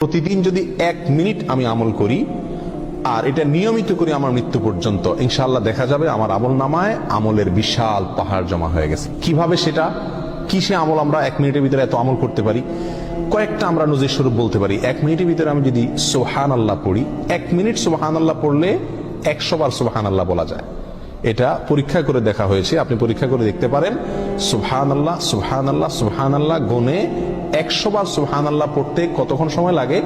প্রতিদিন যদি 1 মিনিট আমি আমল করি আর এটা নিয়মিত করি আমার মৃত্যু পর্যন্ত, ইনশাআল্লাহ দেখা যাবে আমার আমল নামায় আমলের বিশাল পাহাড় জমা হয়ে গেছে। কিভাবে সেটা, কিসে আমল আমরা 1 মিনিটের ভিতরে এত আমল করতে পারি? কয়েকটা আমরা নজির স্বরূপ বলতে পারি। 1 মিনিটের ভিতরে আমি যদি সুবহানাল্লাহ পড়ি, 1 মিনিট সুবহানাল্লাহ পড়লে 100 বার সুবহানাল্লাহ বলা যায়। এটা পরীক্ষা করে দেখা হয়েছে, আপনি পরীক্ষা করে দেখতে পারেন। সুবহানাল্লাহ সুবহানাল্লাহ সুবহানাল্লাহ গুনে 100 বার সুবহানাল্লাহ পড়তে কতক্ষণ সময় লাগে?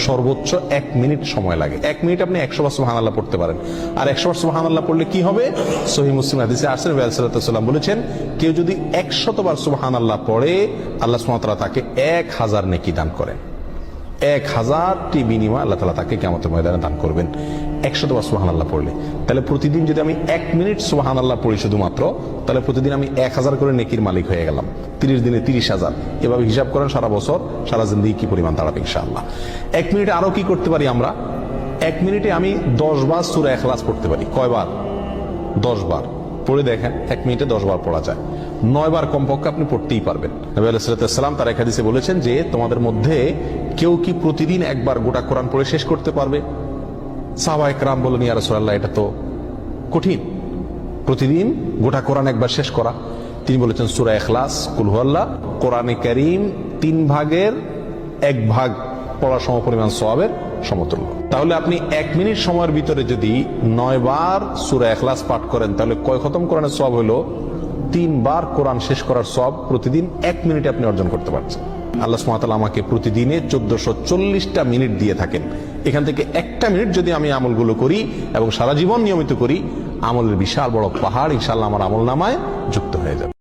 সর্বোচ্চ 1 মিনিট সময় লাগে। 1 মিনিট আপনি 100 বার সুবহানাল্লাহ পড়তে পারেন। আর 100 বার সুবহানাল্লাহ পড়লে কি হবে? সহিহ মুসলিম হাদিসে আসছে, নবী সাল্লাল্লাহু আলাইহি ওয়াসাল্লাম বলেছেন, কেউ যদি 100 বার সুবহানাল্লাহ পড়ে, আল্লাহ সুবহানাহু ওয়া তাআলা তাকে 1000 নেকি দান করেন। 1000টি বিনিময় আল্লাহ তাআলা তাকে কিয়ামতের ময়দানে দান করবেন 100 বার সুবহানাল্লাহ পড়লে। তাহলে প্রতিদিন যদি আমি 1 মিনিট সুবহানাল্লাহ পড়ি শুধুমাত্র, তাহলে প্রতিদিন আমি 1000 করে নেকির মালিক হয়ে গেলাম। 30 দিনে 30,000। এভাবে হিসাব করেন সারা বছর, সারা জিন্দেগি কি পরিমাণ দাঁড়াবে ইনশাআল্লাহ। 1 মিনিটে আরো কি করতে পারি আমরা? 1 মিনিটে আমি 10 বার সূরা ইখলাস পড়তে পারি। কয়বার? 10 বার। পড়ে দেখেন 1 মিনিটে 10 বার পড়া যায়। 9 বার কমপক্ষে আপনি পড়তেই পারবেন। নবী আলাইহিস সালাম তার এক হাদিসে বলেছেন যে, তোমাদের মধ্যে কেউ কি প্রতিদিন একবার গোটা কোরআন পড়ে শেষ করতে পারবে? সাহাবায়ে কেরাম বলেন, ইয়া রাসূলুল্লাহ, এটা তো কঠিন, প্রতিদিন গোটা কোরআন একবার শেষ করা। তিনি বলেছেন, সূরা ইখলাস, কুল হুয়াল্লাহ, কোরআনে কারীম 3 ভাগের 1 ভাগ পড়া সমপরিমাণ সওয়াবের সমতুল্য। তাহলে আপনি 1 মিনিট সময়ের ভিতরে যদি 9 বার সূরা ইখলাস পাঠ করেন, তাহলে কয় খতম কোরআনের সওয়াব হলো? 3 বার কোরআন শেষ করার সওয়াব প্রতিদিন 1 মিনিটে আপনি অর্জন করতে পারছেন। আল্লাহ সুবহানাহু ওয়া তাআলা আমাকে প্রতিদিনে 1440টা মিনিট দিয়ে থাকেন। এখান থেকে 1টা মিনিট যদি আমি আমলগুলো করি এবং সারা জীবন নিয়মিত করি, আমলের বিশাল বড় পাহাড় ইনশাআল্লাহ আমার আমল নামায় যুক্ত হয়ে যাবে।